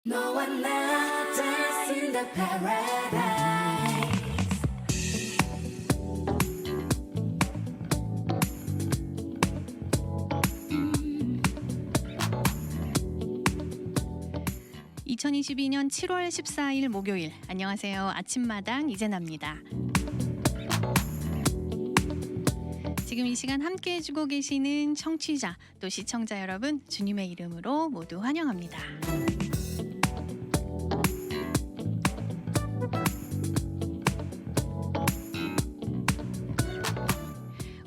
No one left us in the paradise. 2022년 7월 14일 목요일. 안녕하세요. 아침마당 이재나입니다. 지금 이 시간 함께 해주고 계시는 청취자 또 시청자 여러분, 주님의 이름으로 모두 환영합니다.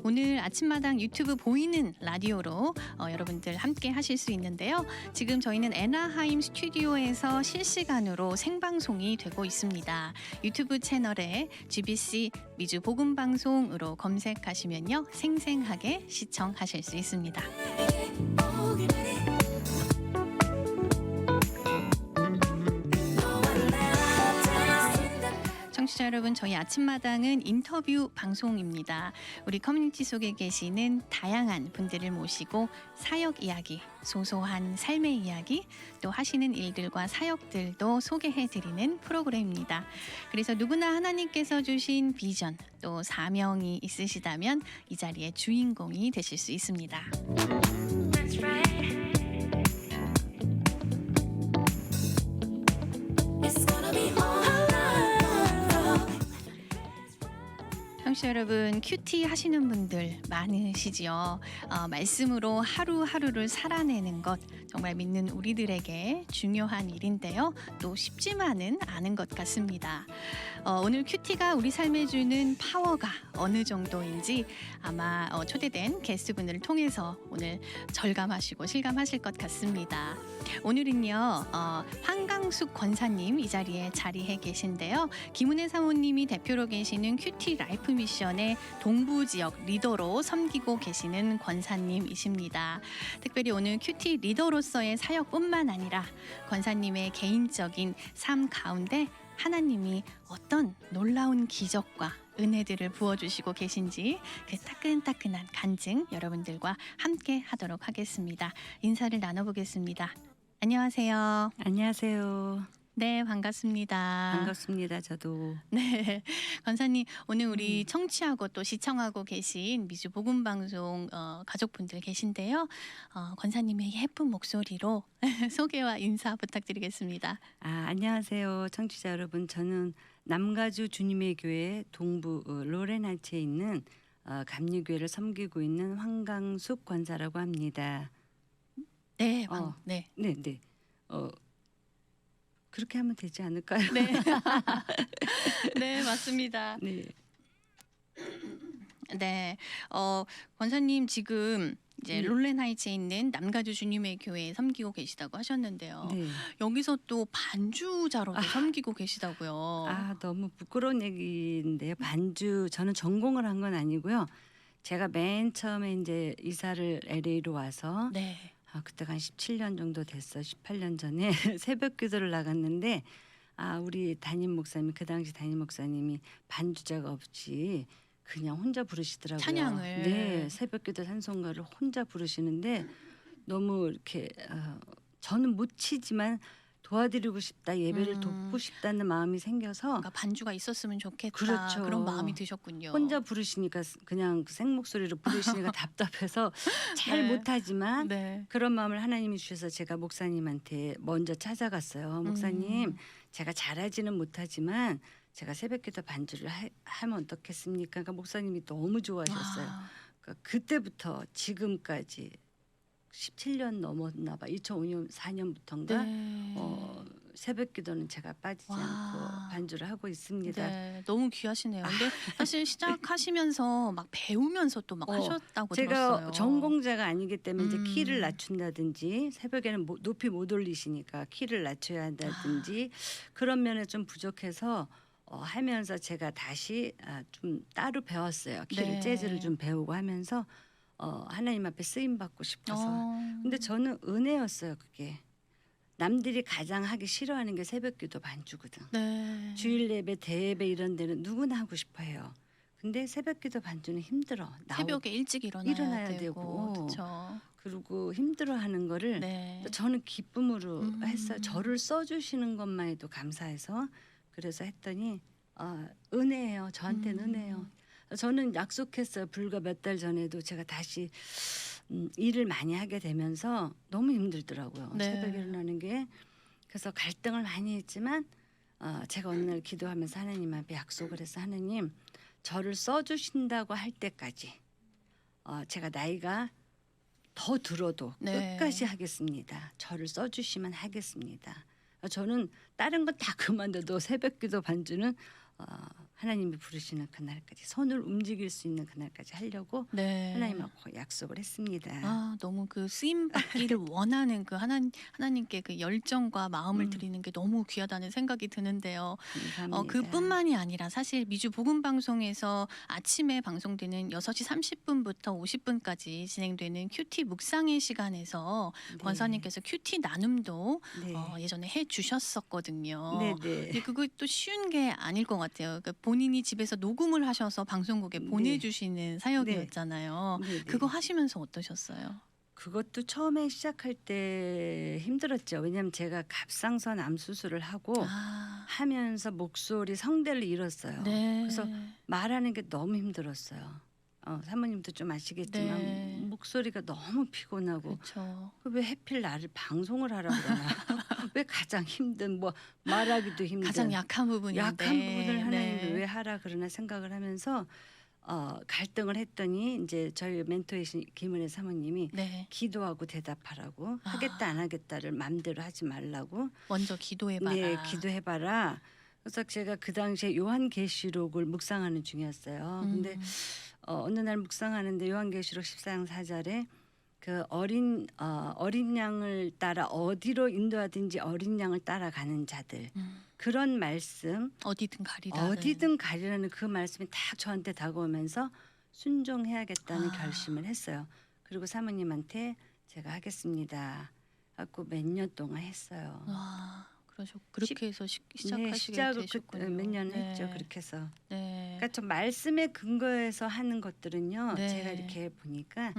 오늘 아침마당 유튜브 보이는 라디오로 여러분들 함께 하실 수 있는데요. 지금 저희는 애나하임 스튜디오에서 실시간으로 생방송이 되고 있습니다. 유튜브 채널에 GBC 미주 복음방송으로 검색하시면요, 생생하게 시청하실 수 있습니다. 청취자 여러분, 저희 아침마당은 인터뷰 방송입니다. 우리 커뮤니티 속에 계시는 다양한 분들을 모시고 사역 이야기, 소소한 삶의 이야기, 또 하시는 일들과 사역들도 소개해드리는 프로그램입니다. 그래서 누구나 하나님께서 주신 비전, 또 사명이 있으시다면 이 자리의 주인공이 되실 수 있습니다. That's right. It's gonna be 청취자 여러분, 큐티 하시는 분들 많으시지요. 말씀으로 하루하루를 살아내는 것 정말 믿는 우리들에게 중요한 일인데요. 또 쉽지만은 않은 것 같습니다. 오늘 큐티가 우리 삶에 주는 파워가 어느 정도인지 아마 초대된 게스트분들을 통해서 오늘 절감하시고 실감하실 것 같습니다. 오늘은요, 황강숙 권사님 이 자리에 자리해 계신데요. 김은혜 사모님이 대표로 계시는 큐티 라이프 미션의 동부 지역 리더로 섬기고 계시는 권사님이십니다. 특별히 오늘 큐티 리더로서의 사역뿐만 아니라 권사님의 개인적인 삶 가운데 하나님이 어떤 놀라운 기적과 은혜들을 부어주시고 계신지 그 따끈따끈한 간증 여러분들과 함께 하도록 하겠습니다. 인사를 나눠보겠습니다. 안녕하세요. 안녕하세요. 네, 반갑습니다. 반갑습니다. 저도. 네, 권사님, 오늘 우리 청취하고 또 시청하고 계신 미주 복음방송 가족분들 계신데요. 권사님의 예쁜 목소리로 소개와 인사 부탁드리겠습니다. 안녕하세요. 청취자 여러분. 저는 남가주 주님의 교회 동부 로렌하츠에 있는 감리교회를 섬기고 있는 황강숙 권사라고 합니다. 네, 네. 네. 그렇게 하면 되지 않을까요? 네. 네, 맞습니다. 네. 네. 권사님 지금 이제 롤렌하이츠에 있는 남가주 주님의 교회에 섬기고 계시다고 하셨는데요. 네. 여기서 또 반주자로도 섬기고 계시다고요. 너무 부끄러운 얘기인데요. 반주, 저는 전공을 한 건 아니고요. 제가 맨 처음에 이제 이사를 LA로 와서 네. 그때가 한 17년 정도 됐어. 18년 전에 새벽 기도를 나갔는데 우리 담임 목사님, 그 당시 담임 목사님이 반주자가 없이 그냥 혼자 부르시더라고요. 찬양을. 네, 새벽 기도 찬송가를 혼자 부르시는데 너무 이렇게 저는 못 치지만 도와드리고 싶다, 예배를 돕고 싶다는 마음이 생겨서 그러니까 반주가 있었으면 좋겠다. 그렇죠. 그런 마음이 드셨군요. 혼자 부르시니까 그냥 생목소리로 부르시니까 답답해서 잘 네. 못하지만 네. 그런 마음을 하나님이 주셔서 제가 목사님한테 먼저 찾아갔어요. 목사님, 제가 잘하지는 못하지만 제가 새벽기도 반주를 하면 어떻겠습니까? 그러니까 목사님이 너무 좋아하셨어요. 그러니까 그때부터 지금까지 17년 넘었나 봐. 2005년 4년부터인가 네. 새벽기도는 제가 빠지지 않고 반주를 하고 있습니다. 네, 너무 귀하시네요. 근데 사실 시작하시면서 막 배우면서 또 막 하셨다고 제가 들었어요. 전공자가 아니기 때문에 이제 키를 낮춘다든지 새벽에는 높이 못 올리시니까 키를 낮춰야 한다든지 그런 면에 좀 부족해서 하면서 제가 다시 좀 따로 배웠어요. 키를 네. 재즈를 좀 배우고 하면서 하나님 앞에 쓰임 받고 싶어서. 근데 저는 은혜였어요. 그게 남들이 가장 하기 싫어하는 게 새벽기도 반주거든. 네. 주일 예배, 대예배 이런 데는 누구나 하고 싶어요. 근데 새벽기도 반주는 힘들어. 새벽에 일찍 일어나야 되고. 그렇죠. 그리고 힘들어하는 거를 네. 또 저는 기쁨으로 했어요. 음. 저를 써주시는 것만 해도 감사해서 그래서 했더니 은혜예요. 저한테는 은혜예요. 저는 약속했어요. 불과 몇 달 전에도 제가 다시 일을 많이 하게 되면서 너무 힘들더라고요. 네. 새벽에 일어나는 게. 그래서 갈등을 많이 했지만 제가 어느 날 기도하면서 하나님 앞에 약속을 해서 하나님 저를 써주신다고 할 때까지 제가 나이가 더 들어도 네. 끝까지 하겠습니다. 저를 써주시면 하겠습니다. 저는 다른 건 다 그만둬도 새벽기도 반주는 하나님이 부르시는 그날까지 손을 움직일 수 있는 그날까지 하려고 네. 하나님하고 약속을 했습니다. 아, 너무 그 쓰임 받기를 원하는 그 하나님께 그 열정과 마음을 드리는 게 너무 귀하다는 생각이 드는데요. 감사합니다. 그뿐만이 아니라 사실 미주 복음 방송에서 아침에 방송되는 6시 30분부터 50분까지 진행되는 큐티 묵상의 시간에서 네. 권사님께서 큐티 나눔도 네. 예전에 해 주셨었거든요. 네, 근데 네. 그것도 쉬운 게 아닐 것 같아요. 그러니까 본인이 집에서 녹음을 하셔서 방송국에 네. 보내주시는 사역이었잖아요. 네, 네. 그거 하시면서 어떠셨어요? 그것도 처음에 시작할 때 힘들었죠. 왜냐하면 제가 갑상선 암 수술을 하고 아, 하면서 목소리 성대를 잃었어요. 네. 그래서 말하는 게 너무 힘들었어요. 사모님도 좀 아시겠지만 네. 목소리가 너무 피곤하고 그렇죠. 왜 하필 나를 방송을 하라 그러나 왜 가장 힘든 뭐 말하기도 힘든 가장 약한 부분인데. 약한 부분을 하나님이 네. 왜 하라 그러나 생각을 하면서 갈등을 했더니 이제 저희 멘토이신 김은혜 사모님이 네. 기도하고 대답하라고 하겠다 안 하겠다를 마음대로 하지 말라고 먼저 기도해봐라. 네 기도해봐라. 그래서 제가 그 당시에 요한계시록을 묵상하는 중이었어요. 근데 어느 날 묵상하는데 요한계시록 14장 4절에 그 어린 양을 따라 어디로 인도하든지 어린 양을 따라가는 자들 그런 말씀 어디든 가리라. 어디든 가리라는 그 말씀이 딱 저한테 다가오면서 순종해야겠다는 아. 결심을 했어요. 그리고 사모님한테 제가 하겠습니다. 하고 몇 년 동안 했어요. 와, 그렇게 해서 네, 시작하시게 시작을 되셨군요. 몇 년 네. 했죠. 그렇게 해서. 네. 그러니까 저 말씀에 근거해서 하는 것들은요. 네. 제가 이렇게 보니까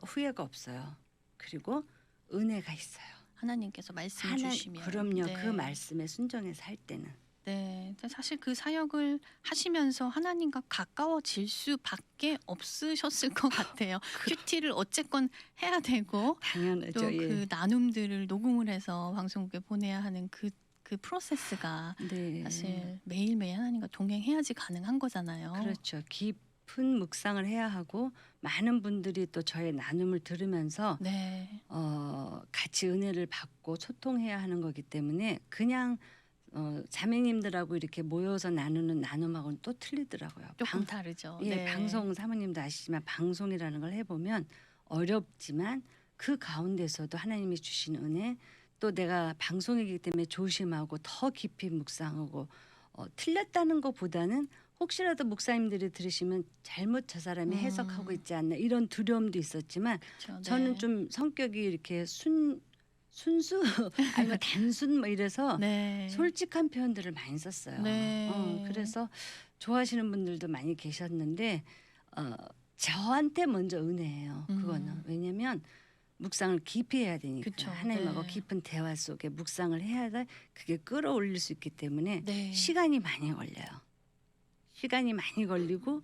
후회가 없어요. 그리고 은혜가 있어요. 하나님께서 말씀을 주시면. 그럼요. 네. 그 말씀에 순종해서 할 때는. 네, 사실 그 사역을 하시면서 하나님과 가까워질 수밖에 없으셨을 것 같아요. 큐티를 어쨌건 해야 되고 당연하죠. 또 예. 그 나눔들을 녹음을 해서 방송국에 보내야 하는 그 프로세스가 네. 사실 매일매일 하나님과 동행해야지 가능한 거잖아요. 그렇죠. 깊은 묵상을 해야 하고 많은 분들이 또 저의 나눔을 들으면서 네, 같이 은혜를 받고 소통해야 하는 거기 때문에 그냥 자매님들하고 이렇게 모여서 나누는 나눔하고는 또 틀리더라고요. 조금 다르죠. 예, 네. 방송 사모님도 아시지만 방송이라는 걸 해보면 어렵지만 그 가운데서도 하나님이 주신 은혜 또 내가 방송이기 때문에 조심하고 더 깊이 묵상하고 틀렸다는 것보다는 혹시라도 목사님들이 들으시면 잘못 저 사람이 해석하고 있지 않나 이런 두려움도 있었지만 그렇죠. 저는 네. 좀 성격이 이렇게 순수 아니면 단순 뭐 이래서 네. 솔직한 표현들을 많이 썼어요. 네. 그래서 좋아하시는 분들도 많이 계셨는데 저한테 먼저 은혜예요. 그거는 왜냐하면 묵상을 깊이 해야 되니까 그쵸. 하나님하고 네. 깊은 대화 속에 묵상을 해야 그게 끌어올릴 수 있기 때문에 네. 시간이 많이 걸려요. 시간이 많이 걸리고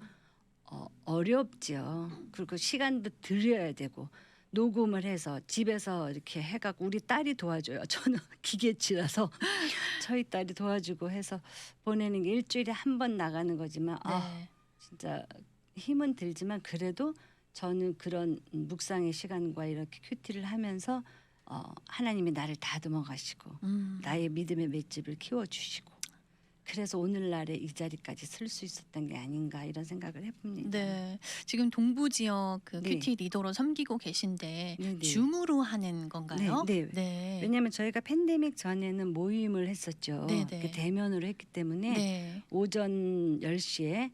어렵죠. 그리고 시간도 들여야 되고 녹음을 해서 집에서 이렇게 해갖고 우리 딸이 도와줘요. 저는 기계치라서 저희 딸이 도와주고 해서 보내는 게 일주일에 한 번 나가는 거지만 네. 진짜 힘은 들지만 그래도 저는 그런 묵상의 시간과 이렇게 큐티를 하면서 하나님이 나를 다듬어 가시고 나의 믿음의 맷집을 키워주시고 그래서 오늘날의 이 자리까지 설 수 있었던 게 아닌가 이런 생각을 해봅니다. 네, 지금 동부 지역 그 네. 큐티 리더로 섬기고 계신데 네, 네. 줌으로 하는 건가요? 네, 네. 네. 왜냐하면 저희가 팬데믹 전에는 모임을 했었죠. 네, 네. 그 대면으로 했기 때문에 네. 오전 10시에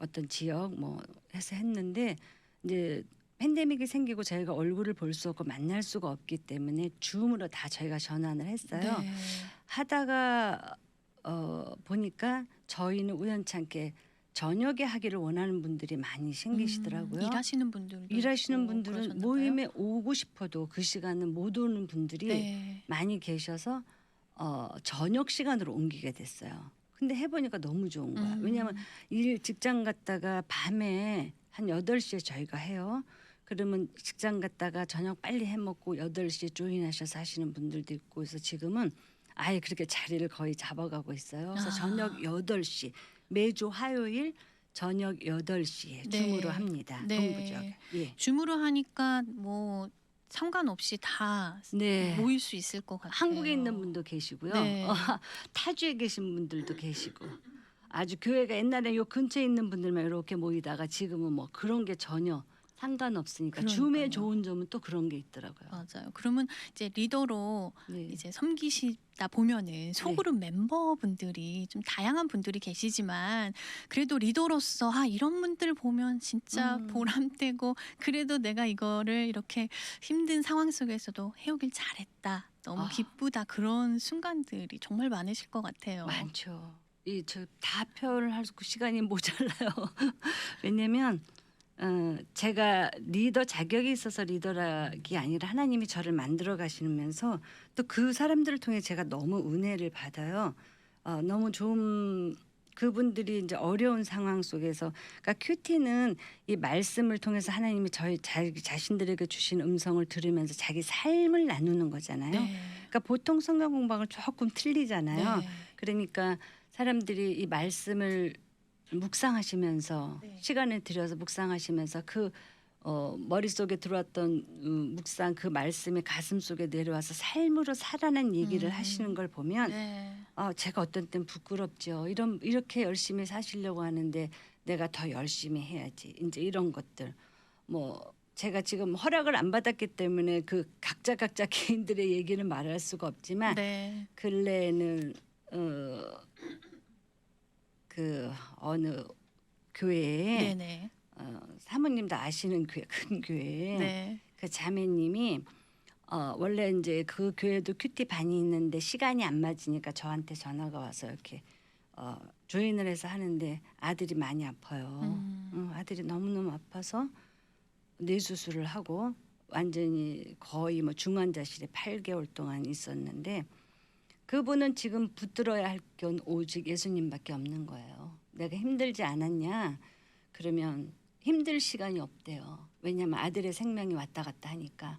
어떤 지역 뭐 해서 했는데 이제 팬데믹이 생기고 저희가 얼굴을 볼 수 없고 만날 수가 없기 때문에 줌으로 다 저희가 전환을 했어요. 네. 하다가 보니까 저희는 우연찮게 저녁에 하기를 원하는 분들이 많이 생기시더라고요. 일하시는 분들도 일하시는 있고 분들은 그러셨나 모임에 오고 싶어도 그 시간은 못 오는 분들이 네. 많이 계셔서 저녁 시간으로 옮기게 됐어요. 근데 해보니까 너무 좋은 거야. 왜냐하면 직장 갔다가 밤에 한 8시에 저희가 해요. 그러면 직장 갔다가 저녁 빨리 해먹고 8시에 조인하셔서 하시는 분들도 있고 그래서 지금은 아예 그렇게 자리를 거의 잡아가고 있어요. 그래서 저녁 8시 매주 화요일 저녁 8시에 네. 줌으로 합니다. 네. 동부지역에. 예. 줌으로 하니까 뭐 상관없이 다 네. 모일 수 있을 것 같아요. 한국에 있는 분도 계시고요. 네. 타주에 계신 분들도 계시고 아주 교회가 옛날에 요 근처에 있는 분들만 이렇게 모이다가 지금은 뭐 그런 게 전혀 상관없으니까 줌의 그러니까요. 좋은 점은 또 그런 게 있더라고요. 맞아요. 그러면 이제 리더로 네. 이제 섬기시다 보면은 소그룹 멤버분들이 좀 다양한 분들이 계시지만 그래도 리더로서 이런 분들 보면 진짜 보람되고 그래도 내가 이거를 이렇게 힘든 상황 속에서도 해오길 잘했다. 너무 기쁘다. 그런 순간들이 정말 많으실 것 같아요. 많죠. 저 다 표현을 할 시간이 모자라요. 왜냐면 제가 리더 자격이 있어서 리더라기 아니라 하나님이 저를 만들어 가시면서 또 그 사람들을 통해 제가 너무 은혜를 받아요. 너무 좋은 그분들이 이제 어려운 상황 속에서 그러니까 큐티는 이 말씀을 통해서 하나님이 자기 자신들에게 주신 음성을 들으면서 자기 삶을 나누는 거잖아요. 네. 그러니까 보통 성경 공부하고 조금 틀리잖아요. 네. 그러니까 사람들이 이 말씀을 묵상하시면서 네. 시간을 들여서 묵상하시면서 그 머릿속에 들어왔던 묵상 그 말씀이 가슴 속에 내려와서 삶으로 살아난 얘기를 하시는 걸 보면 네. 제가 어떤 땐 부끄럽죠. 이렇게 열심히 사시려고 하는데 내가 더 열심히 해야지. 이제 이런 것들. 뭐 제가 지금 허락을 안 받았기 때문에 그 각자 개인들의 얘기는 말할 수가 없지만 네. 근래에는 그 어느 교회에 네네. 사모님도 아시는 교회 큰 교회에 네. 그 자매님이 원래 이제 그 교회도 큐티 반이 있는데 시간이 안 맞으니까 저한테 전화가 와서 이렇게 조인을 해서 하는데 아들이 많이 아파요. 아들이 너무너무 아파서 뇌 수술을 하고 완전히 거의 뭐 중환자실에 8개월 동안 있었는데 그분은 지금 붙들어야 할 건 오직 예수님밖에 없는 거예요. 내가 힘들지 않았냐? 그러면 힘들 시간이 없대요. 왜냐하면 아들의 생명이 왔다 갔다 하니까.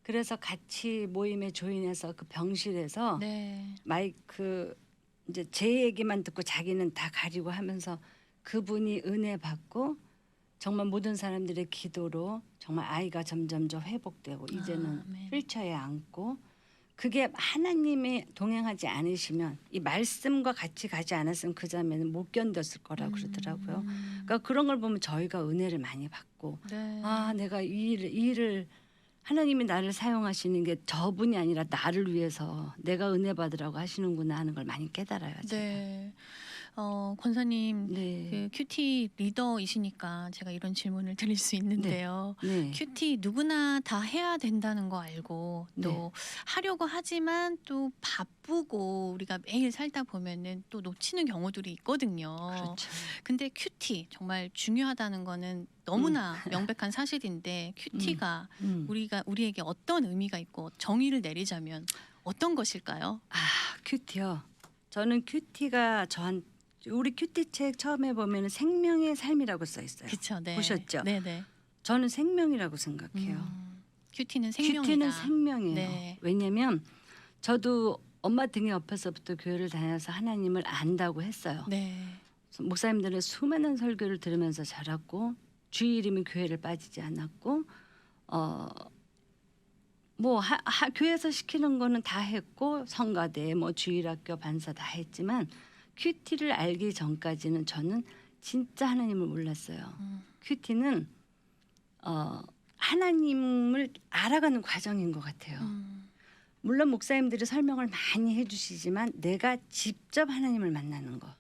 그래서 같이 모임에 조인해서 그 병실에서 네. 마이크 이제 제 얘기만 듣고 자기는 다 가리고 하면서 그분이 은혜 받고 정말 모든 사람들의 기도로 정말 아이가 점점점 회복되고 이제는 아멘. 휠체어에 앉고 그게 하나님이 동행하지 않으시면 이 말씀과 같이 가지 않았으면 그 자매는 못 견뎠을 거라고 그러더라고요. 그러니까 그런 걸 보면 저희가 은혜를 많이 받고 네. 내가 이 일을 하나님이 나를 사용하시는 게 저분이 아니라 나를 위해서 내가 은혜 받으라고 하시는구나 하는 걸 많이 깨달아요. 제가. 네. 권사님 네. 그 큐티 리더이시니까 제가 이런 질문을 드릴 수 있는데요. 네. 큐티 누구나 다 해야 된다는 거 알고 또 하려고 하지만 또 바쁘고 우리가 매일 살다 보면은 또 놓치는 경우들이 있거든요. 그렇죠. 근데 큐티 정말 중요하다는 거는 너무나 명백한 사실인데 큐티가 우리에게 어떤 의미가 있고 정의를 내리자면 어떤 것일까요? 큐티요. 저는 큐티가 우리 큐티 책 처음에 보면 생명의 삶이라고 써 있어요. 그렇죠. 네. 보셨죠? 네네. 저는 생명이라고 생각해요. 큐티는 생명이다. 큐티는 생명이에요. 네. 왜냐하면 저도 엄마 등에 업혀서부터 교회를 다녀서 하나님을 안다고 했어요. 네. 목사님들의 수많은 설교를 들으면서 자랐고 주일이면 교회를 빠지지 않았고 뭐 교회에서 시키는 거는 다 했고 성가대 뭐 주일학교 반사 다 했지만 큐티를 알기 전까지는 저는 진짜 하나님을 몰랐어요. 큐티는 하나님을 알아가는 과정인 것 같아요. 물론 목사님들이 설명을 많이 해주시지만 내가 직접 하나님을 만나는 거.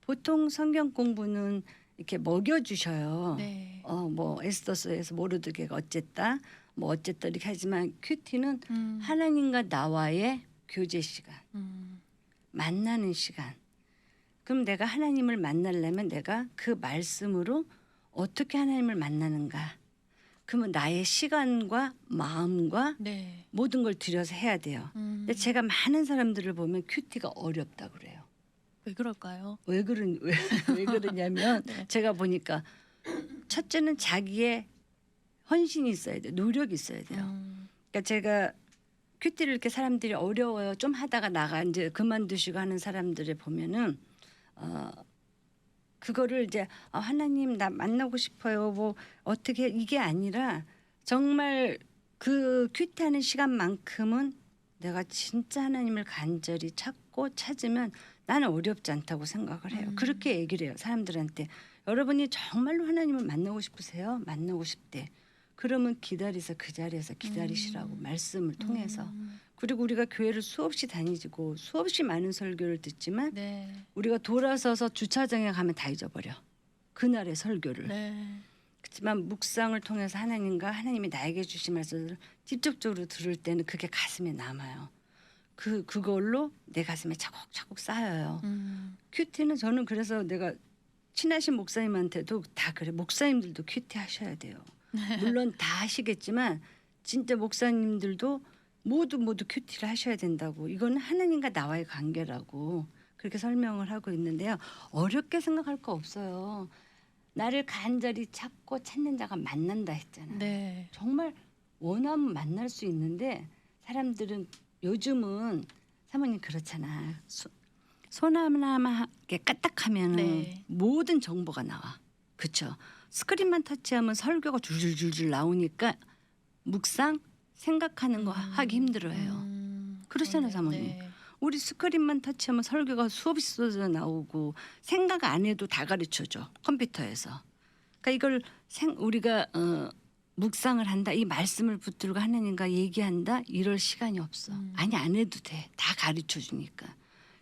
보통 성경 공부는 이렇게 먹여주셔요. 네. 뭐 에스더서에서 모르드게가 어쨌다 이렇게 하지만 큐티는 음. 하나님과 나와의 교제 시간, 만나는 시간. 그럼 내가 하나님을 만나려면 내가 그 말씀으로 어떻게 하나님을 만나는가? 그러면 나의 시간과 마음과 네. 모든 걸 들여서 해야 돼요. 근데 제가 많은 사람들을 보면 큐티가 어렵다 그래요. 왜 그럴까요? 왜 그러냐면 네. 제가 보니까 첫째는 자기의 헌신이 있어야 돼요. 노력이 있어야 돼요. 그러니까 제가 큐티를 이렇게 사람들이 어려워요. 좀 하다가 나가 이제 그만두시고 하는 사람들을 보면은 그거를 이제 하나님 나 만나고 싶어요. 뭐 어떻게 이게 아니라 정말 그 큐티하는 시간만큼은 내가 진짜 하나님을 간절히 찾고 찾으면 나는 어렵지 않다고 생각을 해요. 그렇게 얘기를 해요. 사람들한테. 여러분이 정말로 하나님을 만나고 싶으세요? 만나고 싶대. 그러면 기다리서 그 자리에서 기다리시라고 말씀을 통해서. 그리고 우리가 교회를 수없이 다니고 수없이 많은 설교를 듣지만 네. 우리가 돌아서서 주차장에 가면 다 잊어버려. 그날의 설교를. 네. 그렇지만 묵상을 통해서 하나님과 하나님이 나에게 주신 말씀을 직접적으로 들을 때는 그게 가슴에 남아요. 그걸로 내 가슴에 차곡차곡 쌓여요. 큐티는 저는 그래서 내가 친하신 목사님한테도 다 그래. 목사님들도 큐티 하셔야 돼요. 물론 다 하시겠지만 진짜 목사님들도 모두 큐티를 하셔야 된다고. 이거는 하나님과 나와의 관계라고 그렇게 설명을 하고 있는데요. 어렵게 생각할 거 없어요. 나를 간절히 찾고 찾는 자가 만난다 했잖아요. 네. 정말 원하면 만날 수 있는데 사람들은 요즘은 사모님 그렇잖아. 손 하나만 이렇게 까딱하면 네. 모든 정보가 나와. 그렇죠. 스크린만 터치하면 설교가 줄줄줄줄 나오니까 묵상 생각하는 거 하기 힘들어해요. 그렇잖아요, 사모님. 네. 우리 스크린만 터치하면 설교가 수없이 쏟아져 나오고 생각 안 해도 다 가르쳐줘 컴퓨터에서. 그러니까 이걸 우리가 묵상을 한다, 이 말씀을 붙들고 하나님과 얘기한다, 이럴 시간이 없어. 아니 안 해도 돼. 다 가르쳐 주니까.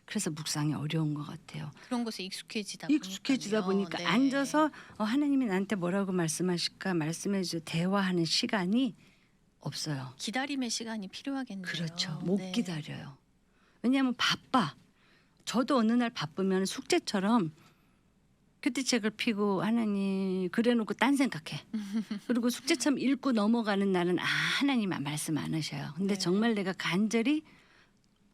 그래서 묵상이 어려운 것 같아요. 그런 것에 익숙해지다 보니까 네. 앉아서 하나님이 나한테 뭐라고 말씀하실까 말씀해줘 대화하는 시간이 없어요. 기다림의 시간이 필요하겠네요. 그렇죠. 못 네. 기다려요. 왜냐하면 바빠. 저도 어느 날 바쁘면 숙제처럼 큐티책을 펴고 하나님 그래놓고 딴 생각해. 그리고 숙제처럼 읽고 넘어가는 날은 하나님 말씀 안 하셔요. 근데 네. 정말 내가 간절히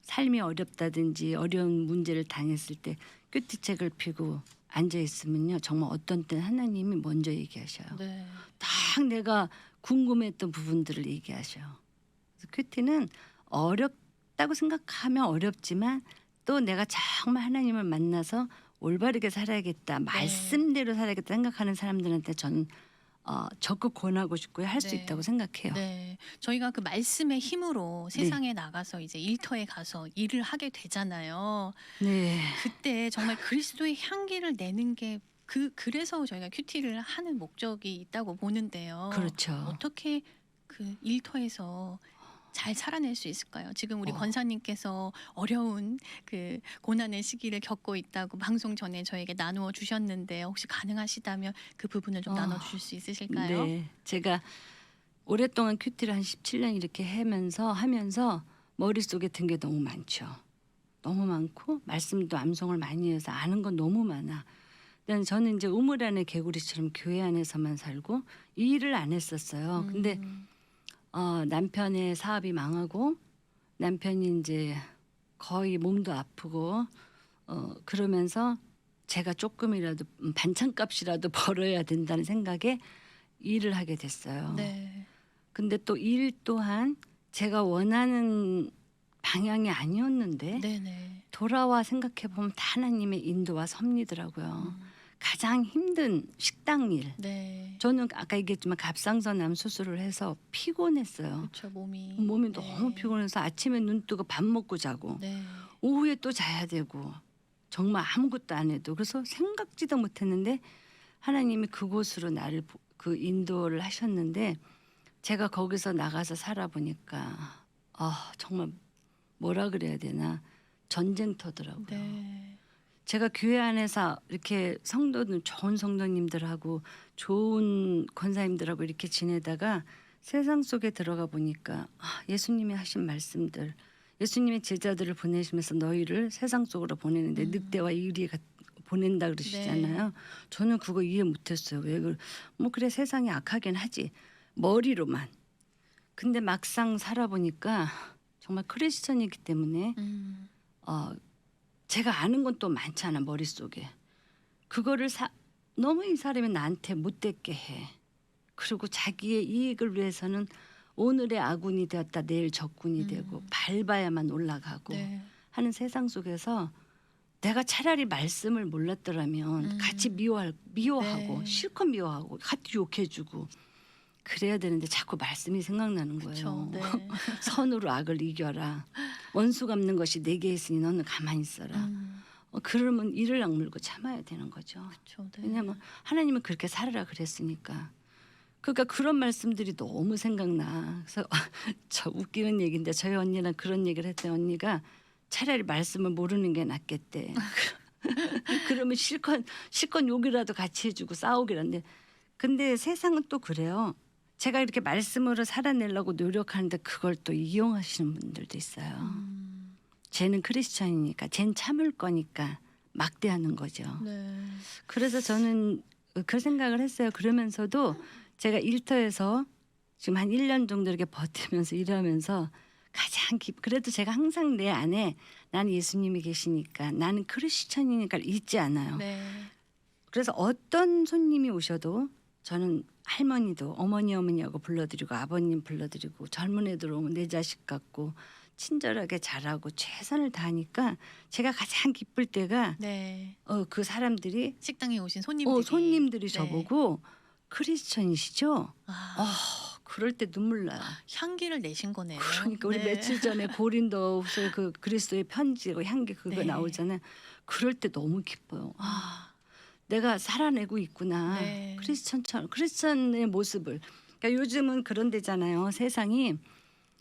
삶이 어렵다든지 어려운 문제를 당했을 때 큐티책을 펴고 앉아 있으면요. 정말 어떤 때는 하나님이 먼저 얘기하셔요. 네. 딱 내가 궁금했던 부분들을 얘기하셔요. 그래서 큐티는 어렵다고 생각하면 어렵지만 또 내가 정말 하나님을 만나서 올바르게 살아야겠다. 말씀대로 살아야겠다 생각하는 사람들한테 저는 적극 권하고 싶고요. 할 수 네. 있다고 생각해요. 네. 저희가 그 말씀의 힘으로 세상에 나가서 이제 일터에 가서 일을 하게 되잖아요. 네. 그때 정말 그리스도의 향기를 내는 게 그래서 저희가 큐티를 하는 목적이 있다고 보는데요. 그렇죠. 어떻게 그 일터에서 잘 살아낼 수 있을까요? 지금 우리 권사님께서 어려운 그 고난의 시기를 겪고 있다고 방송 전에 저에게 나누어 주셨는데 혹시 가능하시다면 그 부분을 좀 나눠 주실 수 있으실까요? 네. 제가 오랫동안 큐티를 한 17년 이렇게 하면서 머릿속에 든 게 너무 많죠. 너무 많고 말씀도 암송을 많이 해서 아는 건 너무 많아. 저는 이제 우물 안에 개구리처럼 교회 안에서만 살고 이 일을 안 했었어요. 근데 남편의 사업이 망하고 남편이 이제 거의 몸도 아프고 그러면서 제가 조금이라도 반찬값이라도 벌어야 된다는 생각에 일을 하게 됐어요. 네. 근데 또 일 또한 제가 원하는 방향이 아니었는데 네네. 돌아와 생각해 보면 다 하나님의 인도와 섭리더라고요. 가장 힘든 식당 일. 네. 저는 아까 얘기했지만 갑상선 암 수술을 해서 피곤했어요. 그렇죠. 몸이 몸이 너무 피곤해서 아침에 눈 뜨고 밥 먹고 자고 네. 오후에 또 자야 되고 정말 아무것도 안 해도 그래서 생각지도 못했는데 하나님이 그곳으로 나를 그 인도를 하셨는데 제가 거기서 나가서 살아보니까 정말 뭐라 그래야 되나 전쟁터더라고요. 네. 제가 교회 안에서 이렇게 좋은 성도님들하고 좋은 권사님들하고 이렇게 지내다가 세상 속에 들어가 보니까 예수님이 하신 말씀들, 예수님의 제자들을 보내시면서 너희를 세상 속으로 보내는데 늑대와 이리 보낸다 그러시잖아요. 저는 그거 이해 못했어요. 뭐 그래 세상이 악하긴 하지 머리로만. 근데 막상 살아보니까 정말 크리스천이기 때문에 제가 아는 건 또 많잖아 머릿속에. 그거를 너무 이 사람이 나한테 못되게 해. 그리고 자기의 이익을 위해서는 오늘의 아군이 되었다 내일 적군이 되고 밟아야만 올라가고 네. 하는 세상 속에서 내가 차라리 말씀을 몰랐더라면 같이 미워하고 네. 실컷 미워하고 같이 욕해주고 그래야 되는데 자꾸 말씀이 생각나는 그쵸. 거예요. 네. 선으로 악을 이겨라. 원수 갚는 것이 내게 있으니 너는 가만히 있어라. 그러면 이를 악물고 참아야 되는 거죠. 그쵸. 네. 왜냐하면 하나님은 그렇게 살아라 그랬으니까. 그러니까 그런 말씀들이 너무 생각나. 그래서 저 웃기는 얘기인데 저희 언니랑 그런 얘기를 했더니 언니가 차라리 말씀을 모르는 게 낫겠대. 그러면 실컷 욕이라도 같이 해주고 싸우기란데. 근데 세상은 또 그래요. 제가 이렇게 말씀으로 살아내려고 노력하는데 그걸 또 이용하시는 분들도 있어요. 쟤는 크리스천이니까 쟤는 참을 거니까 막대하는 거죠. 네. 그래서 저는 그 생각을 했어요. 그러면서도 제가 일터에서 지금 한 1년 정도 이렇게 버티면서 일하면서 가장 그래도 제가 항상 내 안에 나는 예수님이 계시니까 나는 크리스천이니까 잊지 않아요. 네. 그래서 어떤 손님이 오셔도 저는 할머니도 어머니하고 불러드리고 아버님 불러드리고 젊은 애들 오면 내 자식 같고 친절하게 잘하고 최선을 다하니까 제가 가장 기쁠 때가 네. 그 사람들이 식당에 오신 손님들이 손님들이 네. 저보고 크리스천이시죠? 그럴 때 눈물 나요. 향기를 내신 거네요. 그러니까 우리 네. 며칠 전에 고린도후서 그 그리스도의 편지고 향기 그거 네. 나오잖아요. 그럴 때 너무 기뻐요. 내가 살아내고 있구나. 네. 크리스천의 모습을. 그러니까 요즘은 그런 데잖아요. 세상이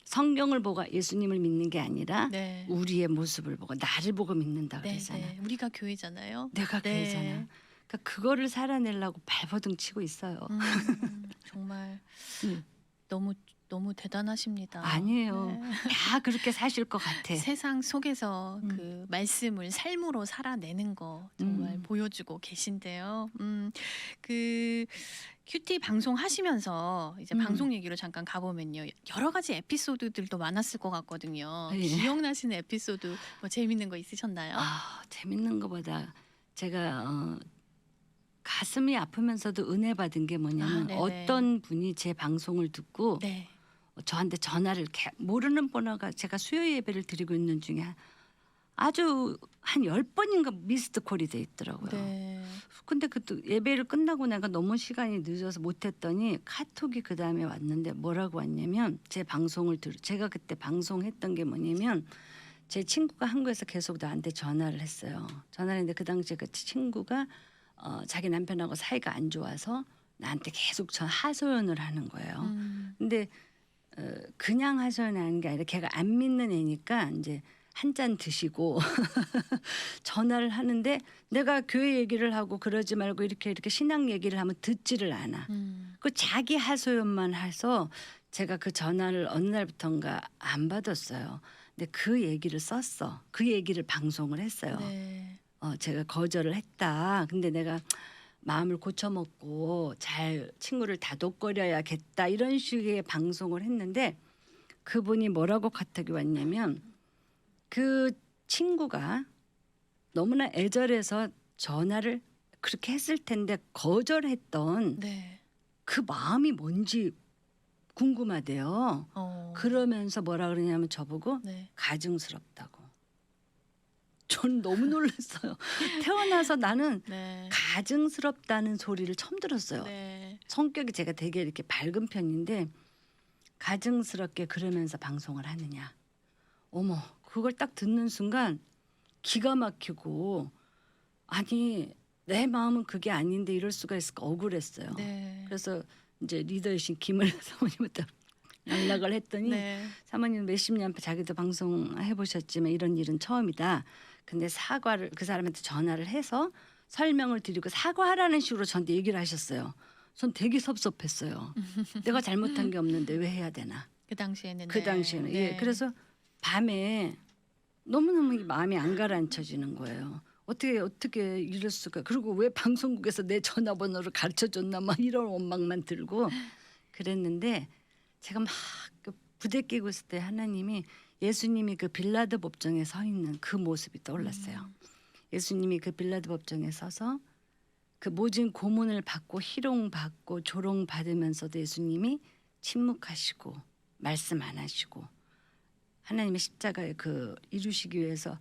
성경을 보고 예수님을 믿는 게 아니라 네. 우리의 모습을 보고 나를 보고 믿는다 네, 그러잖아요. 네. 우리가 교회잖아요. 내가 네. 교회잖아. 그러니까 그거를 살아내려고 발버둥 치고 있어요. 정말 음. 너무 대단하십니다. 아니에요. 네. 다 그렇게 사실 것 같아. 세상 속에서 그 말씀을 삶으로 살아내는 거 정말 보여주고 계신데요. 그 큐티 방송 하시면서 이제 방송 얘기로 잠깐 가보면요. 여러 가지 에피소드들도 많았을 것 같거든요. 네. 기억나시는 에피소드 뭐 재밌는 거 있으셨나요? 재밌는 것보다 제가 가슴이 아프면서도 은혜 받은 게 뭐냐면 네네. 어떤 분이 제 방송을 듣고 네. 저한테 전화를 모르는 번호가 제가 수요 예배를 드리고 있는 중에 아주 한 10번인가 미스드 콜이 돼 있더라고요. 네. 근데 그또 예배를 끝나고 내가 너무 시간이 늦어서 못했더니 카톡이 그 다음에 왔는데 뭐라고 왔냐면 제 방송을 제가 그때 방송했던 게 뭐냐면 제 친구가 한국에서 계속 나한테 전화를 했어요. 전화를 했는데 그 당시에 그 친구가 자기 남편하고 사이가 안 좋아서 나한테 계속 하소연을 하는 거예요. 근데 그냥 하소연하는 게 아니라 걔가 안 믿는 애니까 이제 한 잔 드시고 전화를 하는데 내가 교회 얘기를 하고 그러지 말고 이렇게 신앙 얘기를 하면 듣지를 않아. 그 자기 하소연만 해서 제가 그 전화를 어느 날부터인가 안 받았어요. 근데 그 얘기를 썼어. 그 얘기를 방송을 했어요. 네. 제가 거절을 했다. 근데 내가 마음을 고쳐먹고 잘 친구를 다독거려야겠다 이런 식의 방송을 했는데 그분이 뭐라고 카톡이 왔냐면 그 친구가 너무나 애절해서 전화를 그렇게 했을 텐데 거절했던 네. 그 마음이 뭔지 궁금하대요. 그러면서 뭐라 그러냐면 저보고 네. 가증스럽다고. 전 너무 놀랐어요. 태어나서 나는 네. 가증스럽다는 소리를 처음 들었어요. 네. 성격이 제가 되게 이렇게 밝은 편인데 가증스럽게 그러면서 방송을 하느냐. 어머, 그걸 딱 듣는 순간 기가 막히고 아니 내 마음은 그게 아닌데 이럴 수가 있을까 억울했어요. 네. 그래서 이제 리더이신 김을 사모님한테 연락을 했더니 네. 사모님 몇십 년 자기도 방송해 보셨지만 이런 일은 처음이다. 근데 사과를 그 사람한테 전화를 해서 설명을 드리고 사과하라는 식으로 저한테 얘기를 하셨어요. 전 되게 섭섭했어요. 내가 잘못한 게 없는데 왜 해야 되나. 그 당시에는 그 당시에는. 예. 그래서 밤에 너무너무 이 마음이 안 가라앉혀지는 거예요. 어떻게 이럴 수가. 그리고 왜 방송국에서 내 전화번호를 가르쳐줬나 막 이런 원망만 들고 그랬는데 제가 막 그 부대끼고 있을 때 하나님이 예수님이 그 빌라도 법정에 서 있는 그 모습이 떠올랐어요. 예수님이 그 빌라도 법정에 서서 그 모진 고문을 받고 희롱받고 조롱받으면서도 예수님이 침묵하시고 말씀 안 하시고 하나님의 십자가에 그 이루시기 위해서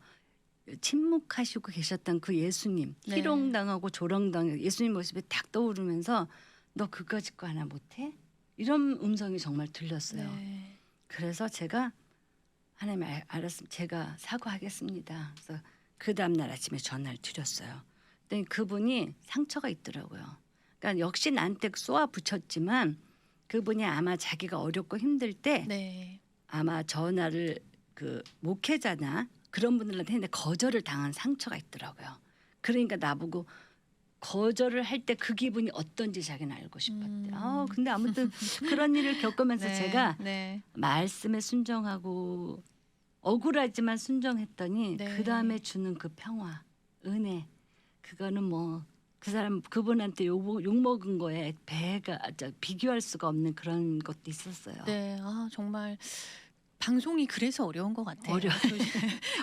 침묵하시고 계셨던 그 예수님, 네. 희롱당하고 조롱당하고 예수님 모습이 딱 떠오르면서 너 그거 짓고 하나 못해? 이런 음성이 정말 들렸어요. 네. 그래서 제가 하나님 알았으면 제가 사과하겠습니다. 그래서 그 다음날 아침에 전화를 드렸어요. 그랬더니 그분이 상처가 있더라고요. 그러니까 역시 나한테 쏘아 붙였지만 그분이 아마 자기가 어렵고 힘들 때 네. 아마 전화를 그 목회자나 그런 분들한테 했는데 거절을 당한 상처가 있더라고요. 그러니까 나보고 거절을 할 때 그 기분이 어떤지 자기는 알고 싶었대. 근데 아무튼 그런 일을 겪으면서 네. 제가 네. 말씀에 순종하고 억울하지만 순종했더니 네. 그 다음에 주는 그 평화, 은혜, 그거는 뭐 그 사람 그분한테 욕 먹은 거에 비교할 수가 없는 그런 것도 있었어요. 네. 정말 방송이 그래서 어려운 것 같아요. 어려워요.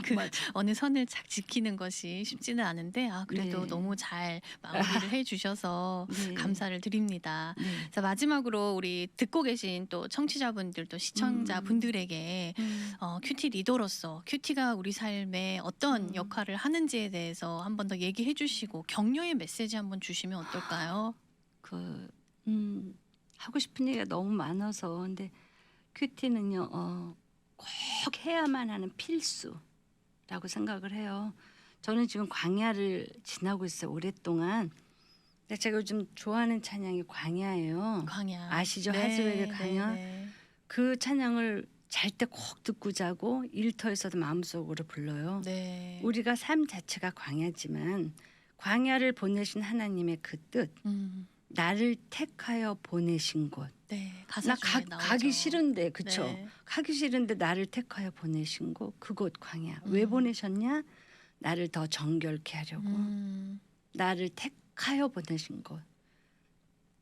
그 맞아. 어느 선을 착 지키는 것이 쉽지는 않은데 그래도 네. 너무 잘 마무리를 해주셔서 네. 감사를 드립니다. 네. 자, 마지막으로 우리 듣고 계신 또 청취자분들 또 시청자분들에게 큐티 리더로서 큐티가 우리 삶에 어떤 역할을 하는지에 대해서 한 번 더 얘기해 주시고 격려의 메시지 한번 주시면 어떨까요? 하고 싶은 얘기가 너무 많아서 근데 큐티는요 꼭 해야만 하는 필수라고 생각을 해요. 저는 지금 광야를 지나고 있어요. 오랫동안. 근데 제가 요즘 좋아하는 찬양이 광야예요. 광야. 아시죠? 하즈웰의 광야. 네. 그 찬양을 잘 때 꼭 듣고 자고 일터에서도 마음속으로 불러요. 네. 우리가 삶 자체가 광야지만 광야를 보내신 하나님의 그 뜻, 나를 택하여 보내신 곳. 네. 가사 나 중에 나오죠. 가기 싫은데 그쵸? 네. 가기 싫은데 나를 택하여 보내신 곳 그곳 광야. 왜 보내셨냐? 나를 더 정결케 하려고. 나를 택하여 보내신 곳.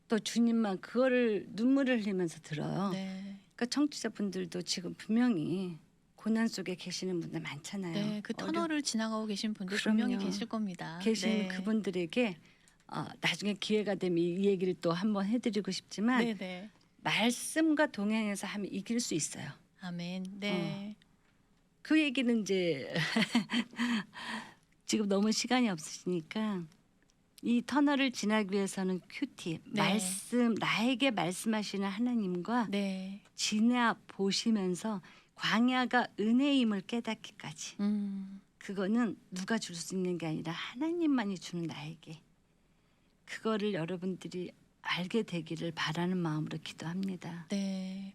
또 주님만 그거를 눈물을 흘리면서 들어요. 네. 그러니까 청취자분들도 지금 분명히 고난 속에 계시는 분들 많잖아요. 네, 그 터널을 지나가고 계신 분들 그럼요. 분명히 계실 겁니다. 계시는 네. 그분들에게 나중에 기회가 되면 이 얘기를 또 한번 해드리고 싶지만 네, 네. 말씀과 동행해서 하면 이길 수 있어요. 아멘. 네. 그 얘기는 이제 지금 너무 시간이 없으시니까 이 터널을 지나기 위해서는 큐티 네. 말씀 나에게 말씀하시는 하나님과 네. 지나 보시면서 광야가 은혜임을 깨닫기까지 그거는 누가 줄 수 있는 게 아니라 하나님만이 주는 나에게 그거를 여러분들이 알게 되기를 바라는 마음으로 기도합니다. 네.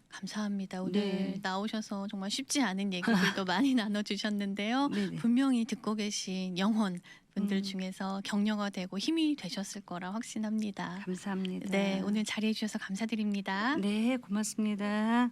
감사합니다. 오늘 네. 나오셔서 정말 쉽지 않은 얘기들도 많이 나눠주셨는데요. 네네. 분명히 듣고 계신 영혼 분들 중에서 격려가 되고 힘이 되셨을 거라 확신합니다. 감사합니다. 네, 오늘 자리해 주셔서 감사드립니다. 네, 고맙습니다.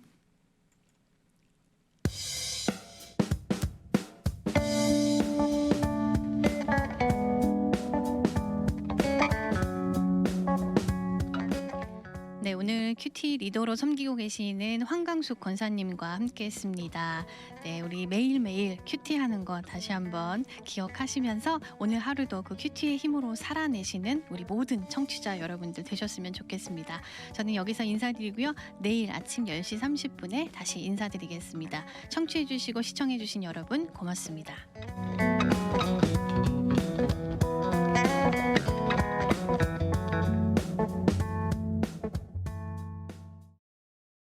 네, 오늘 큐티 리더로 섬기고 계시는 황강숙 권사님과 함께했습니다. 네, 우리 매일매일 큐티하는 거 다시 한번 기억하시면서 오늘 하루도 그 큐티의 힘으로 살아내시는 우리 모든 청취자 여러분들 되셨으면 좋겠습니다. 저는 여기서 인사드리고요. 내일 아침 10시 30분에 다시 인사드리겠습니다. 청취해주시고 시청해주신 여러분 고맙습니다.